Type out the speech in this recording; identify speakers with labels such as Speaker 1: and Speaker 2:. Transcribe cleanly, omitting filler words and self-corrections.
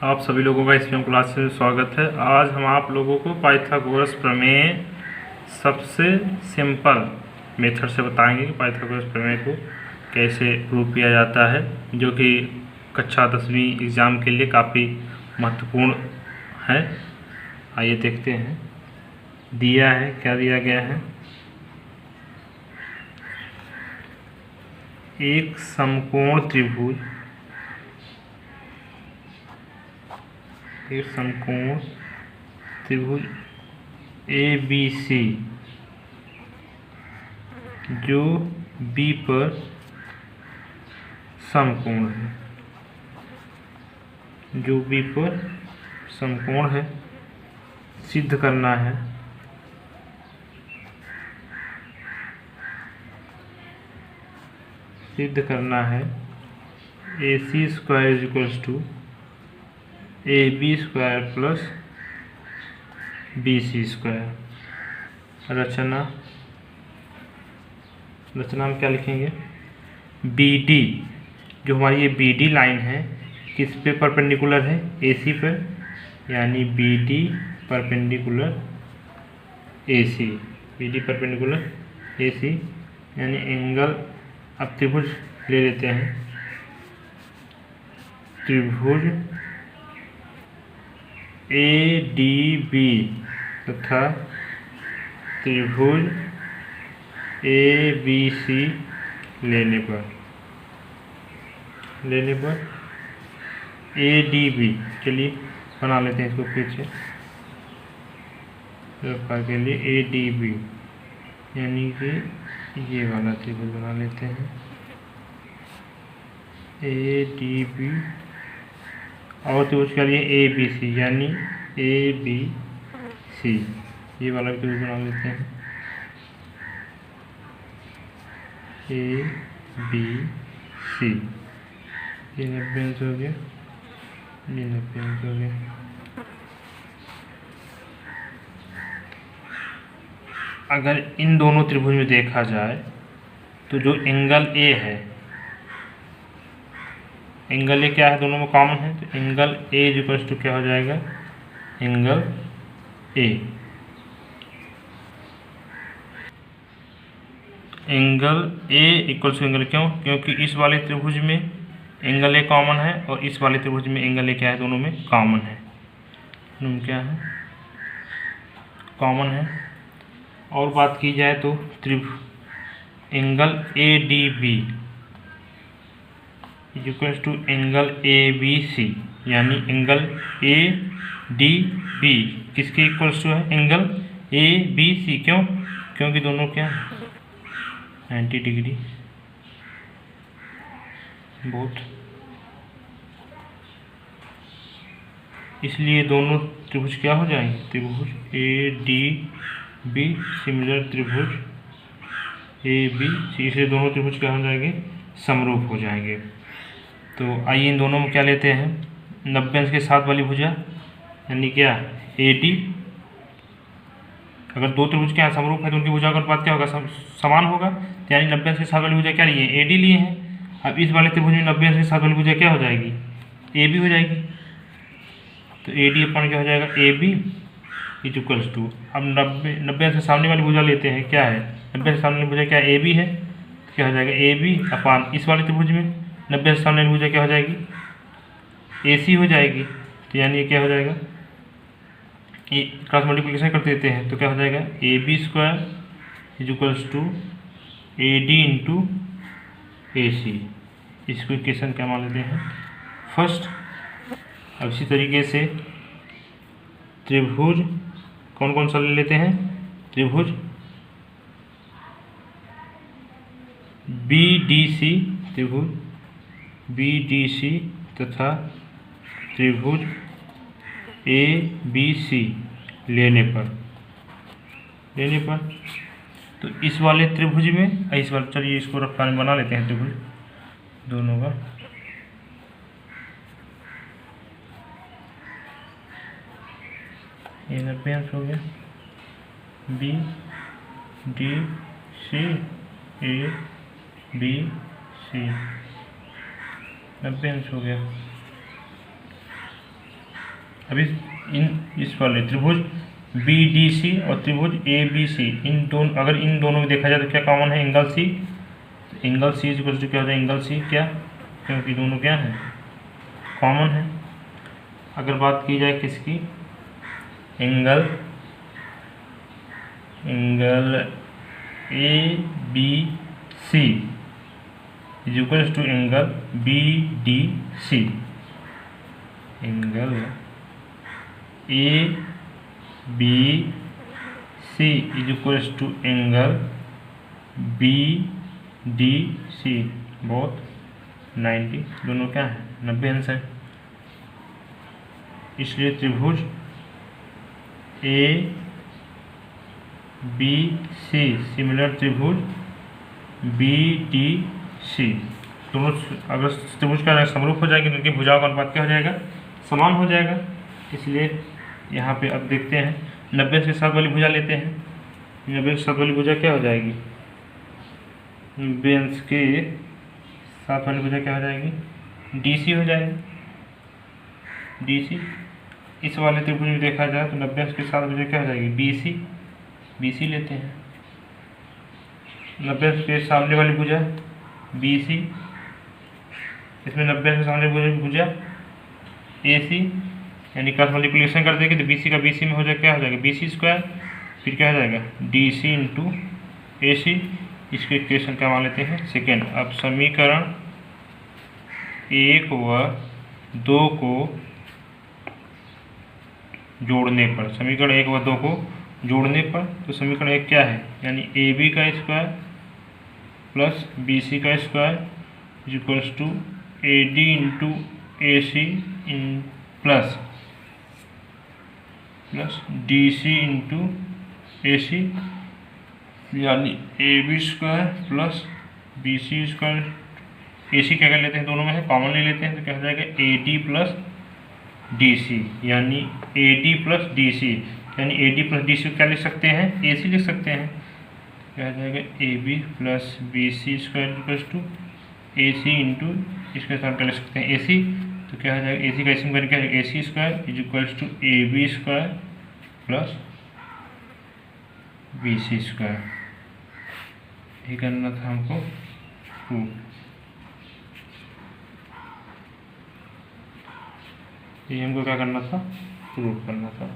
Speaker 1: आप सभी लोगों का इसमें क्लास में स्वागत है। आज हम आप लोगों को पाइथागोरस प्रमेय सबसे सिंपल मेथड से बताएंगे कि पाइथागोरस प्रमेय को कैसे प्रूव किया जाता है, जो कि कक्षा 10वीं एग्ज़ाम के लिए काफ़ी महत्वपूर्ण है। आइए देखते हैं। दिया है, क्या दिया गया है। एक समकोण त्रिभुज ABC जो B पर समकोण है, सिद्ध करना है AC square is equals to AB square plus BC square. रचना हम क्या लिखेंगे। BD, जो हमारी ये BD लाइन है किस पे परपेंडिकुलर है, AC पर, यानी BD परपेंडिकुलर AC यानी एंगल। अब त्रिभुज ले लेते हैं। त्रिभुज ADB तथा त्रिभुज ABC लेने पर ADB, चलिए बना लेते हैं इसको फिर से के लिए। ADB यानी कि ये वाला त्रिभुज बना लेते हैं ADB, और त्रिभुज के लिए ABC यानी ABC, ये वाला त्रिभुज बना लेते हैं ABC। ये 90 अंश हो गया, ये 90 अंश हो गया। अगर इन दोनों त्रिभुज में देखा जाए तो जो एंगल A है, एंगल A क्या है, दोनों में कॉमन है, तो एंगल A इक्वल्स टू क्या हो जाएगा, angle A। Angle A equals to angle, क्योंकि इस वाले त्रिभुज में एंगल A कॉमन है और इस वाले त्रिभुज में एंगल A क्या है, दोनों में कॉमन है, कॉमन है। और बात की जाए तो angle ADB equals to angle ABC, यानी एंगल ADB किसके इक्वल्स टू है, एंगल ABC। क्योंकि दोनों क्या 90 डिग्री, बहुत, इसलिए दोनों त्रिभुज क्या हो जाएंगे, त्रिभुज ADB सिमिलर त्रिभुज ABC, इसलिए दोनों त्रिभुज क्या हो जाएंगे, समरूप हो जाएंगे। तो आइए इन दोनों में क्या लेते हैं, 90 अंश के साथ वाली भुजा, यानी क्या AD। अगर दो त्रिभुज क्या समरूप है तो उनकी भुजा का अनुपात क्या होगा, समान होगा, तो यानी 90 अंश के साथ वाली भुजा क्या लिए, AD लिए हैं। अब इस वाले त्रिभुज में 90 अंश के साथ वाली भुजा क्या हो जाएगी, AB हो जाएगी। तो AD अपन क्या हो जाएगा, AB इज इक्वल्स टू, अब 90 से सामने वाली भुजा लेते हैं, क्या है 90 से सामने वाली भुजा क्या AB है, तो क्या हो जाएगा AB अपान इस वाले त्रिभुज में 90 से सामने वाली भुजा क्या हो जाएगी, AC हो जाएगी। तो यानी ये क्या हो जाएगा, क्रॉस मल्टीप्लिकेशन कर देते हैं तो क्या हो जाएगा, AB square is equals to AD into AC। इसको इक्वेशन क्या मान लेते हैं, फर्स्ट। अब इसी तरीके से त्रिभुज कौन कौन सा ले लेते हैं, त्रिभुज BDC तथा त्रिभुज ABC लेने पर तो इस वाले त्रिभुज में, इस वाले, चलिए इसको रफ्तार में बना लेते हैं त्रिभुज दोनों का। ये 90 अंश हो गया, BDC ABC 90 अंश हो गया। अभी इस वाले त्रिभुज BDC और त्रिभुज ABC, अगर इन दोनों में देखा जाए तो क्या कॉमन है, angle C। Angle C equal to क्या हो जाए, एंगल C क्या, क्योंकि दोनों क्या है, कॉमन है। अगर बात की जाए किसकी, angle ABC is equal to angle BDC। Angle ABC is equal to angle BDC, both 90, दोनों क्या है, 90 अंश है। इसलिए त्रिभुज ABC सिमिलर त्रिभुज BDC, दोनों अगर त्रिभुज का समरूप हो जाएंगे तो उनकी भुजाओं का अनुपात क्या हो जाएगा, समान हो जाएगा। इसलिए यहाँ पे अब देखते हैं 90 से 7 वाली भुजा लेते हैं। 90 से 7 वाली भुजा क्या हो जाएगी, 90 अंश के 7 वाली भुजा क्या हो जाएगी, DC हो जाएगी, DC। इस वाले त्रिभुज में देखा जाए तो 90 अंश के 7 भुजा क्या हो जाएगी, BC लेते हैं। 90 अंश के सामने वाली भुजा BC, इसमें 90 अंश के सामने भुजा AC, यानी क्रॉस मल्टीप्लिकेशन कर देंगे तो BC का BC में हो जाएगा, क्या हो जाएगा, BC स्क्वायर, फिर क्या हो जाएगा, DC इंटू AC। इसके इक्वेशन क्या मान लेते हैं, सेकेंड। अब समीकरण 1 व 2 को जोड़ने पर, समीकरण 1 व 2 को जोड़ने पर, तो समीकरण 1 क्या है, यानी AB का स्क्वायर प्लस BC का square is equals to AD into AC in plus DC into AC, यानी AB square plus BC square. AC क्या कर लेते हैं, दोनों में से कॉमन ले लेते हैं तो क्या हो जाएगा, AD प्लस DC, यानी AD प्लस DC, यानी AD प्लस DC क्या लिख सकते हैं, AC लिख सकते हैं। क्या हो जाएगा, AB plus BC square equals to AC into इसके साथ क्या लिख सकते हैं, AC। तो क्या हो जाएगा, AC का AC में क्या है, AC square is equals to AB square plus BC square. ये करना था हमको प्रूव। ये हमको क्या करना था, प्रूव करना था।